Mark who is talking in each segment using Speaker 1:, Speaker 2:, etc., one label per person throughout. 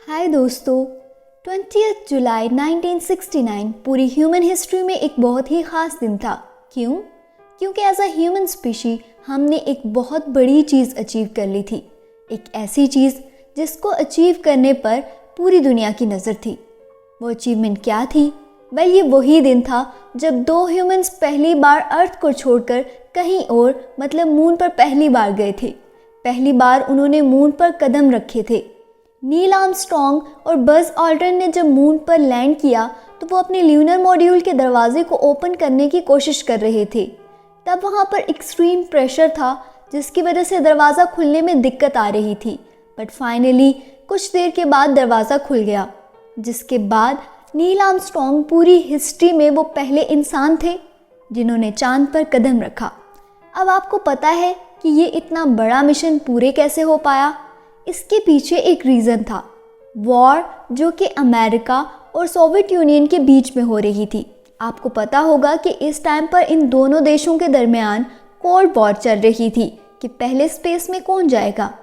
Speaker 1: हाय दोस्तों, 20 जुलाई 1969 पूरी human history में एक बहुत ही ख़ास दिन था। क्यों? क्योंकि एज अ ह्यूमन स्पीशी हमने एक बहुत बड़ी चीज़ अचीव कर ली थी। एक ऐसी चीज़ जिसको अचीव करने पर पूरी दुनिया की नज़र थी। वो अचीवमेंट क्या थी? वेल, ये वही दिन था जब दो ह्यूमंस पहली बार अर्थ को छोड़कर कहीं और मतलब मून पर पहली बार गए थे। पहली बार उन्होंने मून पर कदम रखे थे। नील आर्मस्ट्रॉन्ग और बज़ ऑल्ड्रिन ने जब मून पर लैंड किया तो वो अपने ल्यूनर मॉड्यूल के दरवाजे को ओपन करने की कोशिश कर रहे थे। तब वहाँ पर एक्सट्रीम प्रेशर था जिसकी वजह से दरवाज़ा खुलने में दिक्कत आ रही थी। बट फाइनली कुछ देर के बाद दरवाज़ा खुल गया, जिसके बाद नील आर्मस्ट्रॉन्ग पूरी हिस्ट्री में वो पहले इंसान थे जिन्होंने चांद पर कदम रखा। अब आपको पता है कि ये इतना बड़ा मिशन पूरे कैसे हो पाया। इसके पीछे एक रीज़न था, वॉर जो कि अमेरिका और सोवियत यूनियन के बीच में हो रही थी। आपको पता होगा कि इस टाइम पर इन दोनों देशों के दरमियान कोल्ड वॉर चल रही थी कि पहले स्पेस में कौन जाएगा,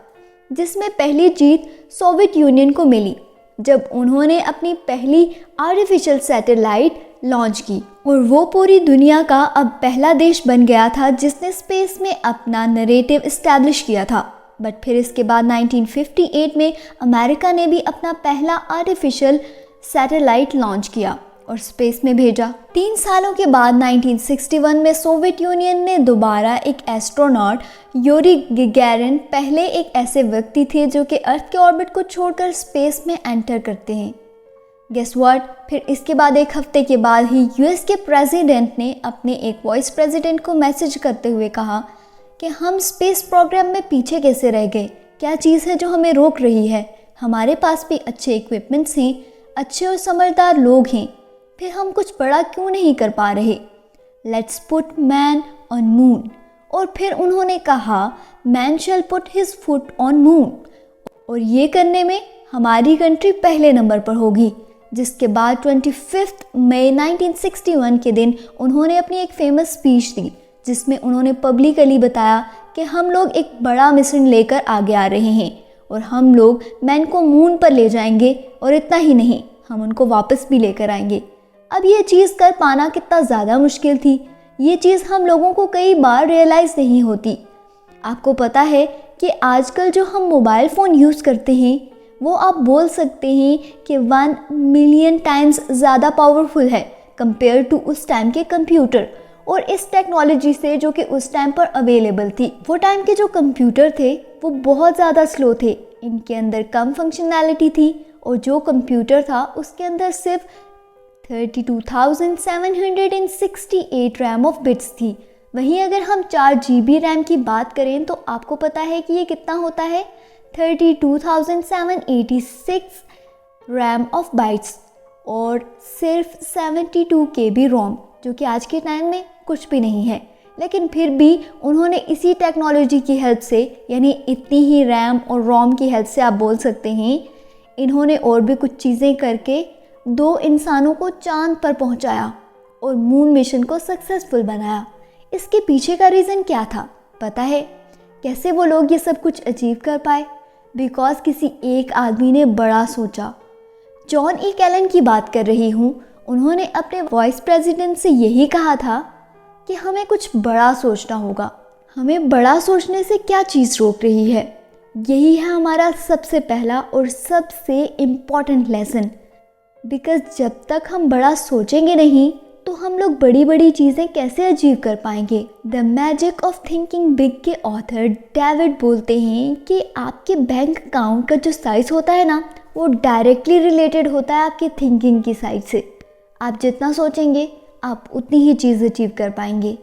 Speaker 1: जिसमें पहली जीत सोवियत यूनियन को मिली जब उन्होंने अपनी पहली आर्टिफिशियल सैटेलाइट लॉन्च की और वो पूरी दुनिया का अब पहला देश बन गया था जिसने स्पेस में अपना नरेटिव इस्टेब्लिश किया था। बट फिर इसके बाद 1958 में अमेरिका ने भी अपना पहला आर्टिफिशियल सैटेलाइट लॉन्च किया और स्पेस में भेजा। 3 सालों के बाद 1961 में सोवियत यूनियन ने दोबारा एक एस्ट्रोनॉट यूरी गैगारिन, पहले एक ऐसे व्यक्ति थे जो कि अर्थ के ऑर्बिट को छोड़कर स्पेस में एंटर करते हैं। गेस व्हाट, फिर इसके बाद एक हफ्ते के बाद ही यूएस के प्रेसिडेंट ने अपने एक वाइस प्रेसिडेंट को मैसेज करते हुए कहा कि हम स्पेस प्रोग्राम में पीछे कैसे रह गए, क्या चीज़ है जो हमें रोक रही है। हमारे पास भी अच्छे इक्विपमेंट्स हैं, अच्छे और समझदार लोग हैं, फिर हम कुछ बड़ा क्यों नहीं कर पा रहे। Let's put man on moon. और फिर उन्होंने कहा man shall put his foot on moon, और ये करने में हमारी कंट्री पहले नंबर पर होगी। जिसके बाद 25 मई 1961 के दिन उन्होंने अपनी एक फेमस स्पीच दी जिसमें उन्होंने पब्लिकली बताया कि हम लोग एक बड़ा मिशन लेकर आगे आ रहे हैं और हम लोग मैन को मून पर ले जाएंगे, और इतना ही नहीं, हम उनको वापस भी लेकर आएंगे। अब ये चीज़ कर पाना कितना ज़्यादा मुश्किल थी, ये चीज़ हम लोगों को कई बार रियलाइज़ नहीं होती। आपको पता है कि आजकल जो हम मोबाइल फ़ोन यूज़ करते हैं वो आप बोल सकते हैं कि 1 मिलियन टाइम्स ज़्यादा पावरफुल है कंपेयर टू उस टाइम के कंप्यूटर और इस टेक्नोलॉजी से जो कि उस टाइम पर अवेलेबल थी। वो टाइम के जो कंप्यूटर थे वो बहुत ज़्यादा स्लो थे, इनके अंदर कम फंक्शनैलिटी थी और जो कंप्यूटर था उसके अंदर सिर्फ 32,768 रैम ऑफ बिट्स थी। वहीं अगर हम 4 GB रैम की बात करें तो आपको पता है कि ये कितना होता है, 32,786 रैम ऑफ बाइट्स और सिर्फ 72 KB रोम, जो कि आज के टाइम में कुछ भी नहीं है। लेकिन फिर भी उन्होंने इसी टेक्नोलॉजी की हेल्प से, यानी इतनी ही रैम और रोम की हेल्प से आप बोल सकते हैं, इन्होंने और भी कुछ चीज़ें करके 2 इंसानों को चांद पर पहुंचाया और मून मिशन को सक्सेसफुल बनाया। इसके पीछे का रीज़न क्या था पता है? कैसे वो लोग ये सब कुछ अचीव कर पाए? बिकॉज किसी एक आदमी ने बड़ा सोचा। जॉन ई कैलन की बात कर रही हूँ। उन्होंने अपने वाइस प्रेसिडेंट से यही कहा था कि हमें कुछ बड़ा सोचना होगा। हमें बड़ा सोचने से क्या चीज़ रोक रही है? यही है हमारा सबसे पहला और सबसे इम्पॉर्टेंट लेसन। बिकॉज जब तक हम बड़ा सोचेंगे नहीं तो हम लोग बड़ी बड़ी चीज़ें कैसे अचीव कर पाएंगे। The magic of thinking big के ऑथर डेविड बोलते हैं कि आपके बैंक अकाउंट का जो साइज़ होता है ना, वो डायरेक्टली रिलेटेड होता है आपकी थिंकिंग की साइड से। आप जितना सोचेंगे आप उतनी ही चीज़ अचीव कर पाएंगे,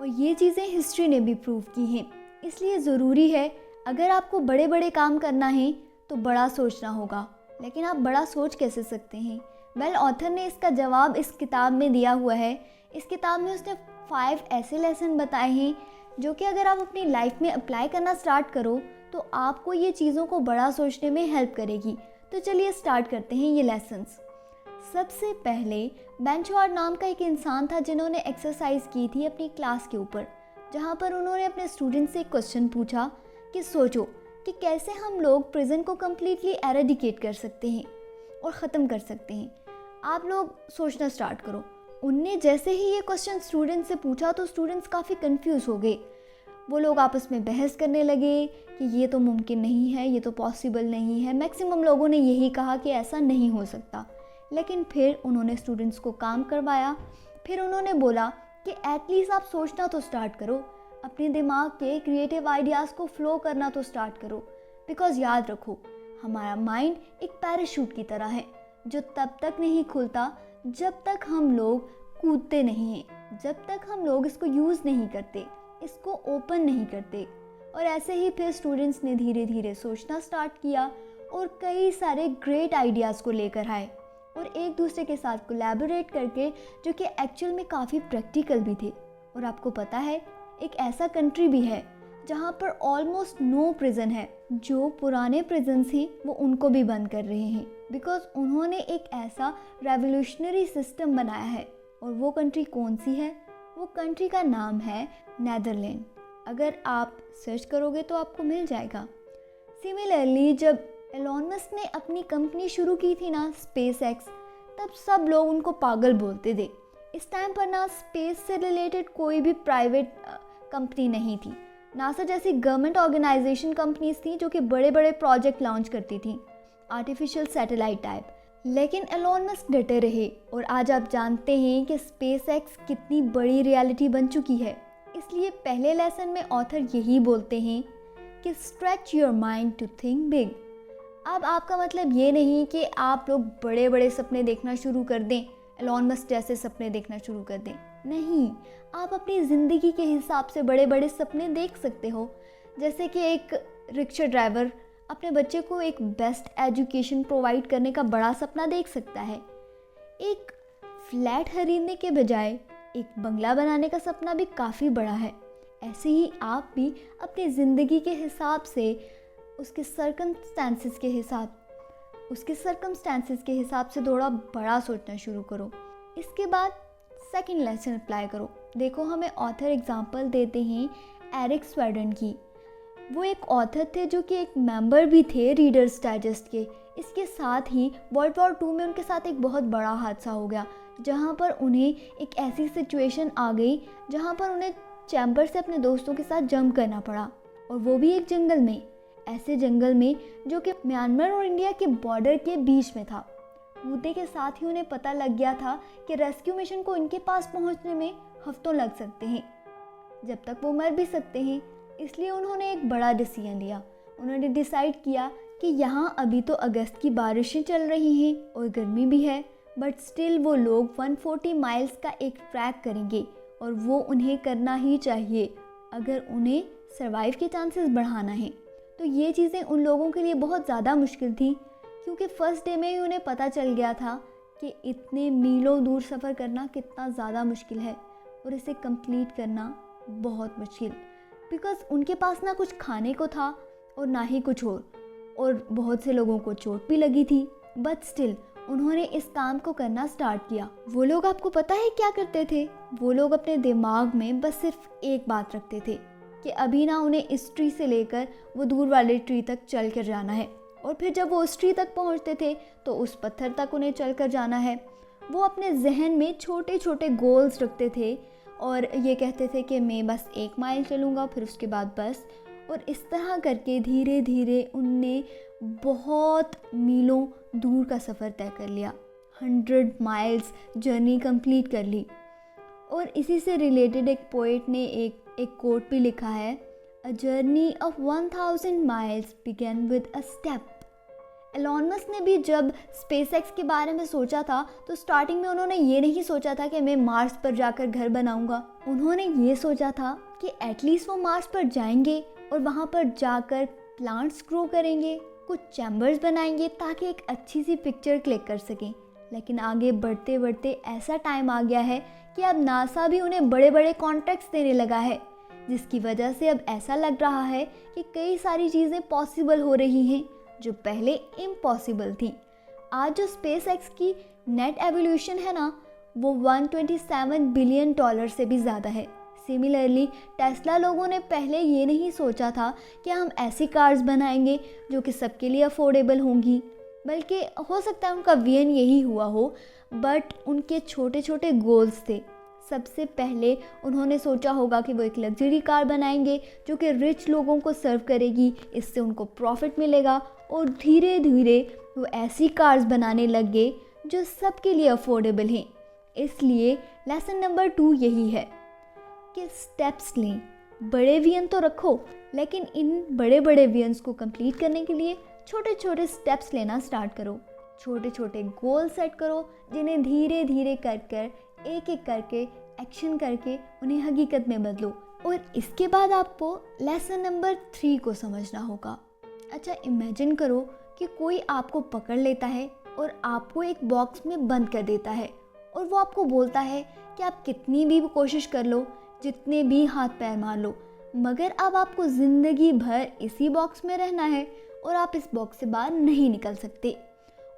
Speaker 1: और ये चीज़ें हिस्ट्री ने भी प्रूव की हैं। इसलिए ज़रूरी है, अगर आपको बड़े बड़े काम करना है तो बड़ा सोचना होगा। लेकिन आप बड़ा सोच कैसे सकते हैं? वेल, ऑथर ने इसका जवाब इस किताब में दिया हुआ है। इस किताब में उसने 5 ऐसे लेसन बताए हैं जो कि अगर आप अपनी लाइफ में अप्लाई करना स्टार्ट करो तो आपको ये चीज़ों को बड़ा सोचने में हेल्प करेगी। तो चलिए स्टार्ट करते हैं ये लेसन्स। सबसे पहले बेन शॉर्ट नाम का एक इंसान था जिन्होंने एक्सरसाइज की थी अपनी क्लास के ऊपर, जहाँ पर उन्होंने अपने स्टूडेंट से एक क्वेश्चन पूछा कि सोचो कि कैसे हम लोग प्रिजन को कम्प्लीटली एरेडिकेट कर सकते हैं और ख़त्म कर सकते हैं। आप लोग सोचना स्टार्ट करो। उनने जैसे ही ये क्वेश्चन स्टूडेंट्स से पूछा तो स्टूडेंट्स काफ़ी कंफ्यूज हो गए। वो लोग आपस में बहस करने लगे कि ये तो मुमकिन नहीं है, ये तो पॉसिबल नहीं है। मैक्सिमम लोगों ने यही कहा कि ऐसा नहीं हो सकता। लेकिन फिर उन्होंने स्टूडेंट्स को काम करवाया। फिर उन्होंने बोला कि एटलीस्ट आप सोचना तो स्टार्ट करो, अपने दिमाग के क्रिएटिव आइडियाज़ को फ्लो करना तो स्टार्ट करो। बिकॉज़ याद रखो, हमारा माइंड एक पैराशूट की तरह है जो तब तक नहीं खुलता जब तक हम लोग कूदते नहीं हैं, जब तक हम लोग इसको यूज़ नहीं करते, इसको ओपन नहीं करते। और ऐसे ही फिर स्टूडेंट्स ने धीरे धीरे सोचना स्टार्ट किया और कई सारे ग्रेट आइडियाज़ को लेकर आए और एक दूसरे के साथ कोलैबोरेट करके, जो कि एक्चुअल में काफ़ी प्रैक्टिकल भी थे। और आपको पता है, एक ऐसा कंट्री भी है जहाँ पर ऑलमोस्ट नो प्रिजन है। जो पुराने प्रिजन्स हैं वो उनको भी बंद कर रहे हैं, बिकॉज उन्होंने एक ऐसा रेवोल्यूशनरी सिस्टम बनाया है। और वो कंट्री कौन सी है? वो कंट्री का नाम है नेदरलैंड। अगर आप सर्च करोगे तो आपको मिल जाएगा। सिमिलरली जब एलोन मस्क ने अपनी कंपनी शुरू की थी ना, स्पेस एक्स, तब सब लोग उनको पागल बोलते थे। इस टाइम पर ना स्पेस से रिलेटेड कोई भी प्राइवेट कंपनी नहीं थी। नासा जैसी गवर्नमेंट ऑर्गेनाइजेशन कंपनीज थी जो कि बड़े बड़े प्रोजेक्ट लॉन्च करती थी, आर्टिफिशियल सैटेलाइट टाइप। लेकिन एलोन मस्क डटे रहे और आज आप जानते हैं कि स्पेस एक्स कितनी बड़ी रियलिटी बन चुकी है। इसलिए पहले लेसन में ऑथर यही बोलते हैं कि stretch your mind to think big. अब आपका मतलब ये नहीं कि आप लोग बड़े बड़े सपने देखना शुरू कर दें, एलोन मस्क जैसे सपने देखना शुरू कर दें। नहीं, आप अपनी ज़िंदगी के हिसाब से बड़े बड़े सपने देख सकते हो। जैसे कि एक रिक्शा ड्राइवर अपने बच्चे को एक बेस्ट एजुकेशन प्रोवाइड करने का बड़ा सपना देख सकता है। एक फ्लैट खरीदने के बजाय एक बंगला बनाने का सपना भी काफ़ी बड़ा है। ऐसे ही आप भी अपनी ज़िंदगी के हिसाब से, उसके सर्कमस्टांसेस के हिसाब से थोड़ा बड़ा सोचना शुरू करो। इसके बाद सेकंड लेसन अप्लाई करो। देखो, हमें ऑथर एग्जांपल देते हैं एरिक स्वेडन की। वो एक ऑथर थे जो कि एक मेंबर भी थे रीडर्स डाइजेस्ट के। इसके साथ ही वर्ल्ड वॉर 2 में उनके साथ एक बहुत बड़ा हादसा हो गया, जहाँ पर उन्हें एक ऐसी सिचुएशन आ गई जहाँ पर उन्हें चैम्बर से अपने दोस्तों के साथ जंप करना पड़ा, और वो भी एक जंगल में, ऐसे जंगल में जो कि म्यांमार और इंडिया के बॉर्डर के बीच में था। कूदने के साथ ही उन्हें पता लग गया था कि रेस्क्यू मिशन को इनके पास पहुंचने में हफ्तों लग सकते हैं, जब तक वो मर भी सकते हैं। इसलिए उन्होंने एक बड़ा डिसीजन लिया। उन्होंने डिसाइड किया कि यहाँ अभी तो अगस्त की बारिशें चल रही हैं और गर्मी भी है, बट स्टिल वो लोग 140 माइल्स का एक ट्रैक करेंगे, और वो उन्हें करना ही चाहिए अगर उन्हें सर्वाइव के चांसेस बढ़ाना है। तो ये चीज़ें उन लोगों के लिए बहुत ज़्यादा मुश्किल थी, क्योंकि फर्स्ट डे में ही उन्हें पता चल गया था कि इतने मीलों दूर सफ़र करना कितना ज़्यादा मुश्किल है और इसे कंप्लीट करना बहुत मुश्किल। बिकॉज़ उनके पास ना कुछ खाने को था और ना ही कुछ और बहुत से लोगों को चोट भी लगी थी, बट स्टिल उन्होंने इस काम को करना स्टार्ट किया। वो लोग, आपको पता है क्या करते थे? वो लोग अपने दिमाग में बस सिर्फ एक बात रखते थे कि अभी ना उन्हें इस ट्री से लेकर वो दूर वाले ट्री तक चल कर जाना है, और फिर जब वो उस ट्री तक पहुंचते थे तो उस पत्थर तक उन्हें चल कर जाना है। वो अपने जहन में छोटे छोटे गोल्स रखते थे और ये कहते थे कि मैं बस 1 माइल चलूँगा, फिर उसके बाद बस। और इस तरह करके धीरे धीरे उनने बहुत मीलों दूर का सफ़र तय कर लिया, 100 माइल्स जर्नी कंप्लीट कर ली। और इसी से रिलेटेड एक पोएट ने एक कोट भी लिखा है, a journey of 1000 miles begin with a step. Elon Musk ने भी जब स्पेसएक्स के बारे में सोचा था तो स्टार्टिंग में उन्होंने ये नहीं सोचा था कि मैं मार्स पर जाकर घर बनाऊंगा। उन्होंने ये सोचा था कि एटलीस्ट वो मार्स पर जाएंगे और वहाँ पर जाकर प्लांट्स ग्रो करेंगे, कुछ चैम्बर्स बनाएंगे ताकि एक अच्छी सी पिक्चर क्लिक कर सकें। लेकिन आगे बढ़ते बढ़ते ऐसा टाइम आ गया है कि अब नासा भी उन्हें बड़े बड़े कॉन्ट्रैक्ट्स देने लगा है, जिसकी वजह से अब ऐसा लग रहा है कि कई सारी चीज़ें पॉसिबल हो रही हैं जो पहले इम्पॉसिबल थी। आज जो स्पेसएक्स की नेट एवोल्यूशन है ना, वो $127 बिलियन से भी ज़्यादा है। सिमिलरली टेस्ला लोगों ने पहले ये नहीं सोचा था कि हम ऐसी कार्स बनाएंगे जो कि सबके लिए अफोर्डेबल होंगी, बल्कि हो सकता है उनका विजन यही हुआ हो, बट उनके छोटे छोटे गोल्स थे। सबसे पहले उन्होंने सोचा होगा कि वो एक लग्जरी कार बनाएंगे जो कि रिच लोगों को सर्व करेगी, इससे उनको प्रॉफिट मिलेगा, और धीरे धीरे वो ऐसी कार्स बनाने लग गए जो सबके लिए अफोर्डेबल हैं। इसलिए लेसन नंबर 2 यही है कि स्टेप्स लें। बड़े विजन तो रखो, लेकिन इन बड़े बड़े विजन्स को कंप्लीट करने के लिए छोटे छोटे स्टेप्स लेना स्टार्ट करो। छोटे छोटे गोल सेट करो जिन्हें धीरे धीरे कर एक एक करके एक्शन करके उन्हें हकीकत में बदलो। और इसके बाद आपको लेसन नंबर 3 को समझना होगा। अच्छा, इमेजिन करो कि कोई आपको पकड़ लेता है और आपको एक बॉक्स में बंद कर देता है, और वो आपको बोलता है कि आप कितनी भी कोशिश कर लो, जितने भी हाथ पैर मार लो, मगर अब आपको ज़िंदगी भर इसी बॉक्स में रहना है और आप इस बॉक्स से बाहर नहीं निकल सकते।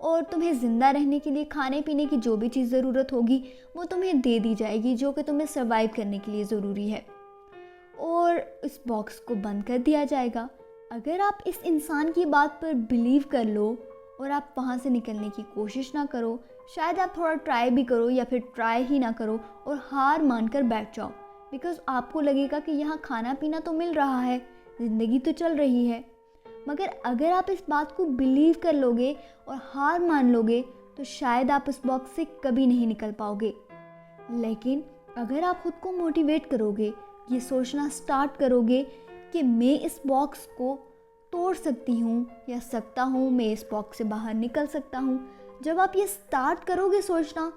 Speaker 1: और तुम्हें ज़िंदा रहने के लिए खाने पीने की जो भी चीज़ ज़रूरत होगी वो तुम्हें दे दी जाएगी, जो कि तुम्हें सर्वाइव करने के लिए ज़रूरी है, और इस बॉक्स को बंद कर दिया जाएगा। अगर आप इस इंसान की बात पर बिलीव कर लो और आप वहाँ से निकलने की कोशिश ना करो, शायद आप थोड़ा ट्राई भी करो या फिर ट्राई ही ना करो और हार मानकर बैठ जाओ, बिकॉज़ आपको लगेगा कि यहाँ खाना पीना तो मिल रहा है, ज़िंदगी तो चल रही है। मगर अगर आप इस बात को बिलीव कर लोगे और हार मान लोगे तो शायद आप इस बॉक्स से कभी नहीं निकल पाओगे। लेकिन अगर आप खुद को मोटिवेट करोगे, ये सोचना स्टार्ट करोगे कि मैं इस बॉक्स को तोड़ सकती हूँ या सकता हूँ, मैं इस बॉक्स से बाहर निकल सकता हूँ, जब आप ये स्टार्ट करोगे सोचना,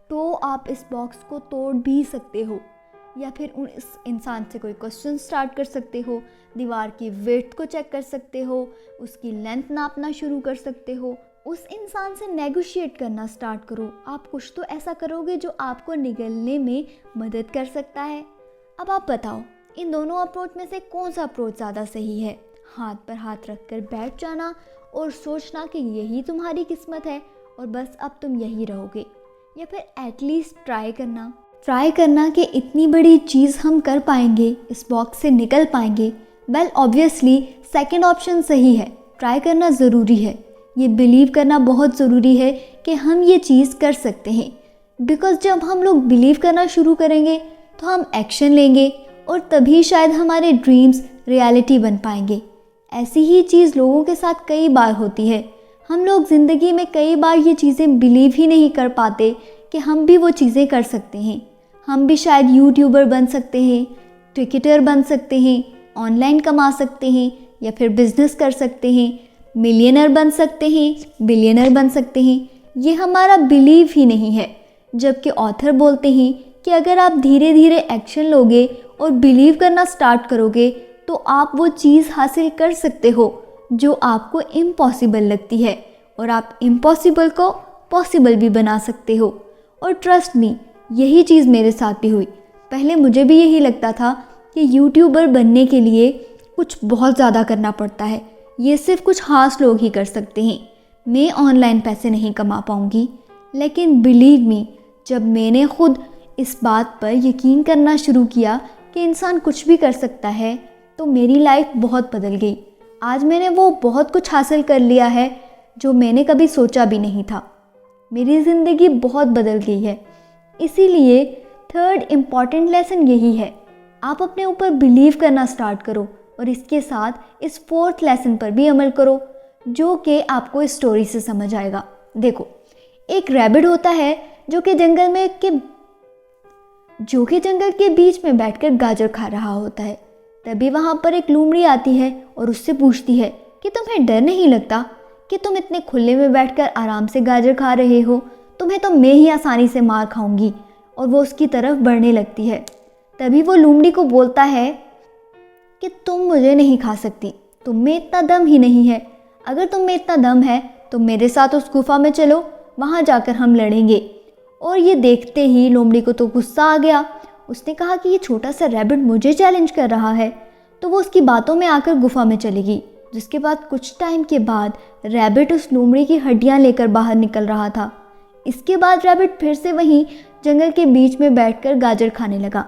Speaker 1: तो आप इस बॉक्स को तोड़ भी सकते हो। या फिर इस इंसान से कोई क्वेश्चन स्टार्ट कर सकते हो, दीवार की विड्थ को चेक कर सकते हो, उसकी लेंथ नापना शुरू कर सकते हो, उस इंसान से नेगोशिएट करना स्टार्ट करो। आप कुछ तो ऐसा करोगे जो आपको निकलने में मदद कर सकता है। अब आप बताओ, इन दोनों अप्रोच में से कौन सा अप्रोच ज़्यादा सही है? हाथ पर हाथ रख कर बैठ जाना और सोचना कि यही तुम्हारी किस्मत है और बस अब तुम यही रहोगे, या फिर एटलीस्ट ट्राई करना कि इतनी बड़ी चीज़ हम कर पाएंगे, इस बॉक्स से निकल पाएंगे? वेल ऑब्वियसली सेकंड ऑप्शन सही है। ट्राई करना ज़रूरी है, ये बिलीव करना बहुत ज़रूरी है कि हम ये चीज़ कर सकते हैं, बिकॉज़ जब हम लोग बिलीव करना शुरू करेंगे तो हम एक्शन लेंगे और तभी शायद हमारे ड्रीम्स रियलिटी बन पाएंगे। ऐसी ही चीज़ लोगों के साथ कई बार होती है। हम लोग ज़िंदगी में कई बार ये चीज़ें बिलीव ही नहीं कर पाते कि हम भी वो चीज़ें कर सकते हैं। हम भी शायद यूट्यूबर बन सकते हैं, क्रिकेटर बन सकते हैं, ऑनलाइन कमा सकते हैं, या फिर बिजनेस कर सकते हैं, मिलियनर बन सकते हैं, बिलियनर बन सकते हैं। ये हमारा बिलीव ही नहीं है। जबकि ऑथर बोलते हैं कि अगर आप धीरे धीरे एक्शन लोगे और बिलीव करना स्टार्ट करोगे तो आप वो चीज़ हासिल कर सकते हो जो आपको इम्पॉसिबल लगती है, और आप इम्पॉसिबल को पॉसिबल भी बना सकते हो। और ट्रस्ट मी, यही चीज़ मेरे साथ भी हुई। पहले मुझे भी यही लगता था कि यूट्यूबर बनने के लिए कुछ बहुत ज़्यादा करना पड़ता है, ये सिर्फ कुछ खास लोग ही कर सकते हैं, मैं ऑनलाइन पैसे नहीं कमा पाऊँगी। लेकिन बिलीव मी, जब मैंने खुद इस बात पर यकीन करना शुरू किया कि इंसान कुछ भी कर सकता है, तो मेरी लाइफ बहुत बदल गई। आज मैंने वो बहुत कुछ हासिल कर लिया है जो मैंने कभी सोचा भी नहीं था। मेरी ज़िंदगी बहुत बदल गई है। इसीलिए थर्ड इम्पॉर्टेंट लेसन यही है, आप अपने ऊपर बिलीव करना स्टार्ट करो और इसके साथ इस फोर्थ लेसन पर भी अमल करो, जो कि आपको इस स्टोरी से समझ आएगा। देखो, एक रैबिट होता है जो कि जंगल के बीच में बैठकर गाजर खा रहा होता है। तभी वहाँ पर एक लोमड़ी आती है और उससे पूछती है कि तुम्हें डर नहीं लगता कि तुम इतने खुले में बैठकर आराम से गाजर खा रहे हो, तुम्हें तो मैं ही आसानी से मार खाऊंगी। और वो उसकी तरफ बढ़ने लगती है। तभी वो लोमड़ी को बोलता है कि तुम मुझे नहीं खा सकती, तुम में इतना दम ही नहीं है। अगर तुम में इतना दम है तो मेरे साथ उस गुफा में चलो, वहाँ जाकर हम लड़ेंगे। और ये देखते ही लोमड़ी को तो गुस्सा आ गया। उसने कहा कि ये छोटा सा रैबिट मुझे चैलेंज कर रहा है, तो वो उसकी बातों में आकर गुफा में चलेगी। जिसके बाद कुछ टाइम के बाद रैबिट उस लोमड़ी की हड्डियाँ लेकर बाहर निकल रहा था। इसके बाद रैबिट फिर से वहीं जंगल के बीच में बैठकर गाजर खाने लगा।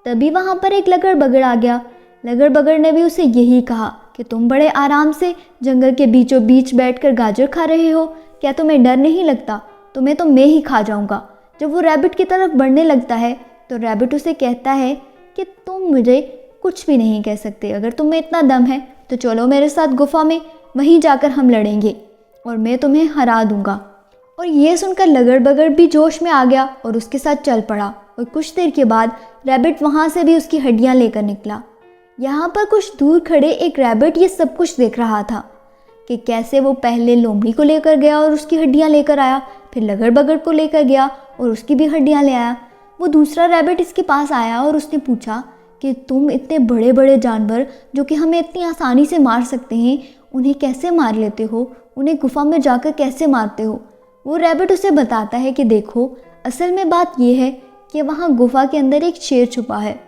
Speaker 1: तभी वहाँ पर एक लगड़ बगड़ आ गया। लगड़ बगड़ ने भी उसे यही कहा कि तुम बड़े आराम से जंगल के बीचों बीच बैठकर गाजर खा रहे हो, क्या तुम्हें डर नहीं लगता? तुम्हें तो मैं ही खा जाऊँगा। जब वो रैबिट की तरफ बढ़ने लगता है तो रैबिट उसे कहता है कि तुम मुझे कुछ भी नहीं कह सकते, अगर तुम में इतना दम है तो चलो मेरे साथ गुफा में, वहीं जाकर हम लड़ेंगे और मैं तुम्हें हरा दूंगा। और ये सुनकर लगड़ बगड़ भी जोश में आ गया और उसके साथ चल पड़ा। और कुछ देर के बाद रैबिट वहाँ से भी उसकी हड्डियाँ लेकर निकला। यहाँ पर कुछ दूर खड़े एक रैबिट ये सब कुछ देख रहा था कि कैसे वो पहले लोमड़ी को लेकर गया और उसकी हड्डियाँ लेकर आया, फिर लगड़ बगड़ को लेकर गया और उसकी भी हड्डियाँ ले आया। वो दूसरा रैबिट इसके पास आया और उसने पूछा कि तुम इतने बड़े बड़े जानवर जो कि हमें इतनी आसानी से मार सकते हैं, उन्हें कैसे मार लेते हो? उन्हें गुफा में जाकर कैसे मारते हो? वो रैबिट उसे बताता है कि देखो, असल में बात यह है कि वहाँ गुफा के अंदर एक शेर छुपा है।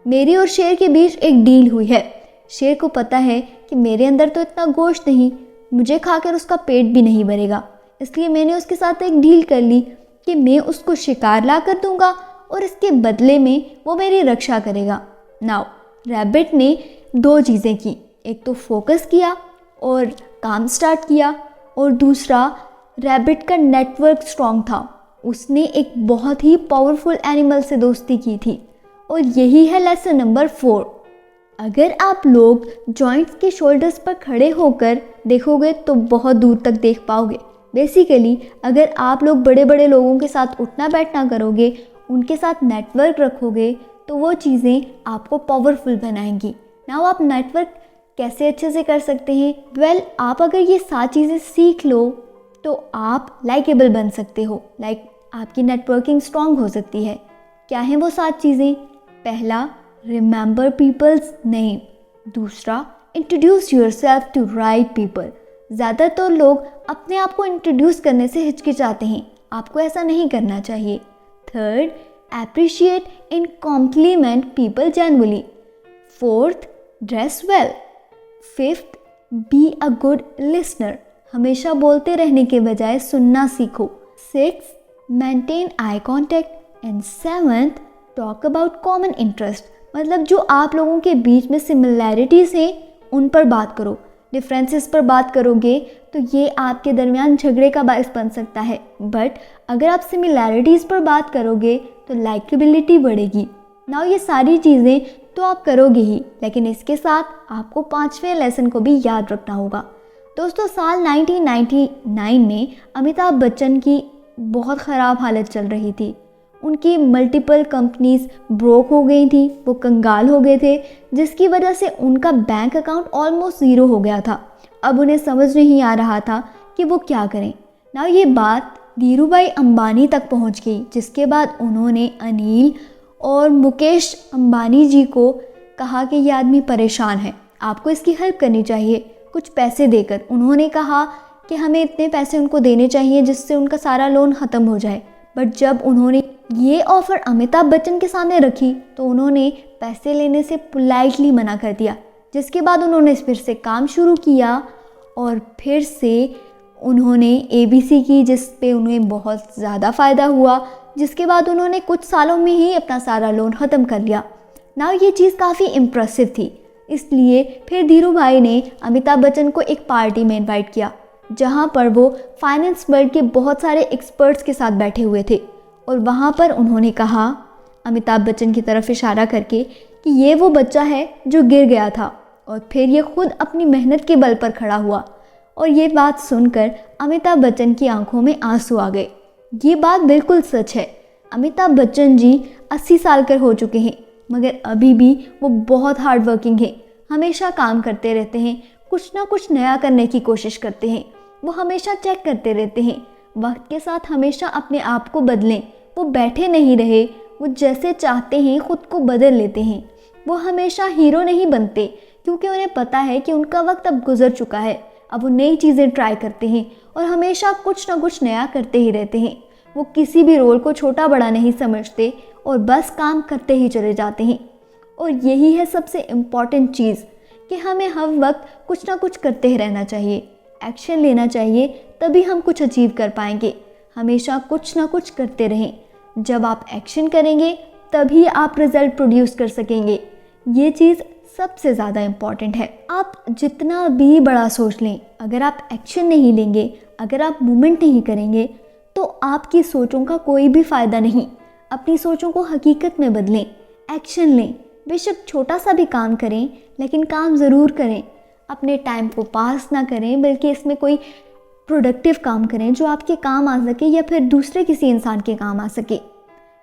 Speaker 1: मेरी और शेर के बीच एक डील हुई है। शेर को पता है कि मेरे अंदर तो इतना गोश्त नहीं, मुझे खाकर उसका पेट भी नहीं भरेगा, इसलिए मैंने उसके साथ एक डील कर ली कि मैं उसको शिकार ला कर दूंगा और इसके बदले में वो मेरी रक्षा करेगा। नाउ रैबिट ने दो चीज़ें की, एक तो फोकस किया और काम स्टार्ट किया, और दूसरा रैबिट का नेटवर्क स्ट्रॉन्ग था। उसने एक बहुत ही पावरफुल एनिमल से दोस्ती की थी। और यही है लेसन नंबर 4। अगर आप लोग जॉइंट्स के शोल्डर्स पर खड़े होकर देखोगे तो बहुत दूर तक देख पाओगे। बेसिकली अगर आप लोग बड़े बड़े लोगों के साथ उठना बैठना करोगे, उनके साथ नेटवर्क रखोगे, तो वो चीज़ें आपको पावरफुल बनाएंगी। नाउ आप नेटवर्क कैसे अच्छे से कर सकते हैं? वेल, आप अगर ये 7 चीज़ें सीख लो तो आप लाइकेबल बन सकते हो, आपकी नेटवर्किंग स्ट्रॉन्ग हो सकती है। क्या हैं वो 7 चीज़ें? पहला, रिमेंबर पीपल्स नेम। दूसरा, introduce yourself to right people. ज़्यादातर लोग अपने आप को इंट्रोड्यूस करने से हिचकिचाते हैं, आपको ऐसा नहीं करना चाहिए। Third, appreciate and compliment people genuinely. Fourth, dress well. Fifth, be a good listener. हमेशा बोलते रहने के बजाय सुनना सीखो। Six, maintain eye contact. And seventh, talk about common interest. मतलब जो आप लोगों के बीच में सिमिलैरिटीज़ हैं उन पर बात करो। डिफरेंसेस पर बात करोगे तो ये आपके दरमियान झगड़े का बायस बन सकता है, बट अगर आप सिमिलैरिटीज़ पर बात करोगे तो लाइकेबिलिटी बढ़ेगी। नाउ ये सारी चीज़ें तो आप करोगे ही, लेकिन इसके साथ आपको 5वें लेसन को भी याद रखना होगा। दोस्तों, साल 1999 में अमिताभ बच्चन की बहुत ख़राब हालत चल रही थी। उनकी मल्टीपल कंपनीज ब्रोक हो गई थी, वो कंगाल हो गए थे, जिसकी वजह से उनका बैंक अकाउंट ऑलमोस्ट ज़ीरो हो गया था। अब उन्हें समझ नहीं आ रहा था कि वो क्या करें। ना ये बात धीरूभाई अंबानी तक पहुंच गई, जिसके बाद उन्होंने अनिल और मुकेश अंबानी जी को कहा कि ये आदमी परेशान है, आपको इसकी हेल्प करनी चाहिए कुछ पैसे देकर। उन्होंने कहा कि हमें इतने पैसे उनको देने चाहिए जिससे उनका सारा लोन ख़त्म हो जाए। बट जब उन्होंने ये ऑफ़र अमिताभ बच्चन के सामने रखी तो उन्होंने पैसे लेने से पोलाइटली मना कर दिया, जिसके बाद उन्होंने फिर से काम शुरू किया और फिर से उन्होंने ABC की, जिस पे उन्हें बहुत ज़्यादा फ़ायदा हुआ, जिसके बाद उन्होंने कुछ सालों में ही अपना सारा लोन ख़त्म कर लिया। ना ये चीज़ काफ़ी इम्प्रेसिव थी, इसलिए फिर धीरूभाई ने अमिताभ बच्चन को एक पार्टी में इनवाइट किया, जहाँ पर वो फाइनेंस वर्ल्ड के बहुत सारे एक्सपर्ट्स के साथ बैठे हुए थे। और वहाँ पर उन्होंने कहा, अमिताभ बच्चन की तरफ इशारा करके, कि ये वो बच्चा है जो गिर गया था और फिर ये खुद अपनी मेहनत के बल पर खड़ा हुआ। और ये बात सुनकर अमिताभ बच्चन की आंखों में आंसू आ गए। ये बात बिल्कुल सच है। अमिताभ बच्चन जी 80 साल के हो चुके हैं, मगर अभी भी वो बहुत हार्ड वर्किंग हैं, हमेशा काम करते रहते हैं, कुछ ना कुछ नया करने की कोशिश करते हैं। वो हमेशा चेक करते रहते हैं, वक्त के साथ हमेशा अपने आप को बदलें। वो बैठे नहीं रहे, वो जैसे चाहते हैं खुद को बदल लेते हैं। वो हमेशा हीरो नहीं बनते, क्योंकि उन्हें पता है कि उनका वक्त अब गुजर चुका है। अब वो नई चीज़ें ट्राई करते हैं और हमेशा कुछ ना कुछ नया करते ही रहते हैं। वो किसी भी रोल को छोटा बड़ा नहीं समझते और बस काम करते ही चले जाते हैं। और यही है सबसे इम्पॉर्टेंट चीज़ कि हमें हर वक्त कुछ ना कुछ करते ही रहना चाहिए, एक्शन लेना चाहिए, तभी हम कुछ अचीव कर पाएंगे। हमेशा कुछ ना कुछ करते रहें। जब आप एक्शन करेंगे तभी आप रिजल्ट प्रोड्यूस कर सकेंगे। ये चीज़ सबसे ज़्यादा इम्पॉर्टेंट है। आप जितना भी बड़ा सोच लें, अगर आप एक्शन नहीं लेंगे, अगर आप मूवमेंट नहीं करेंगे, तो आपकी सोचों का कोई भी फ़ायदा नहीं। अपनी सोचों को हकीकत में बदलें, एक्शन लें। बेशक छोटा सा भी काम करें, लेकिन काम ज़रूर करें। अपने टाइम को पास ना करें, बल्कि इसमें कोई प्रोडक्टिव काम करें जो आपके काम आ सके या फिर दूसरे किसी इंसान के काम आ सके।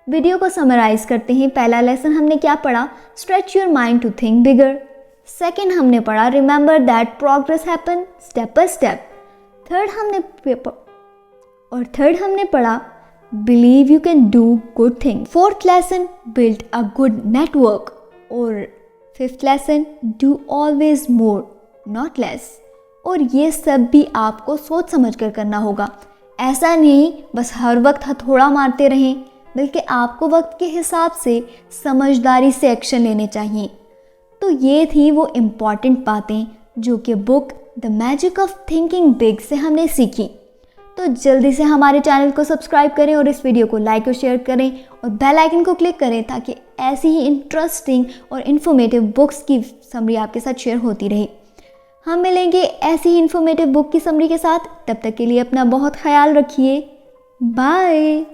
Speaker 1: वीडियो को समराइज़ करते हैं। पहला लेसन हमने क्या पढ़ा? Stretch your mind to think bigger. Second हमने पढ़ा remember that progress happen step by step. Third हमने पढ़ा believe you can do good thing. Fourth lesson build a good network. और fifth lesson do always more not less. और ये सब भी आपको सोच समझ कर करना होगा। ऐसा नहीं बस हर वक्त हथौड़ा मारते रहें, बल्कि आपको वक्त के हिसाब से समझदारी से एक्शन लेने चाहिए। तो ये थी वो इम्पॉर्टेंट बातें जो कि book the magic of thinking big से हमने सीखी। तो जल्दी से हमारे चैनल को सब्सक्राइब करें और इस वीडियो को लाइक और शेयर करें और बेल आइकन को क्लिक करें, ताकि ऐसी ही इंटरेस्टिंग और इन्फॉर्मेटिव बुक्स की समरी आपके साथ शेयर होती रहे। हम मिलेंगे ऐसी ही इन्फॉर्मेटिव बुक की समरी के साथ। तब तक के लिए अपना बहुत ख्याल रखिए। बाय।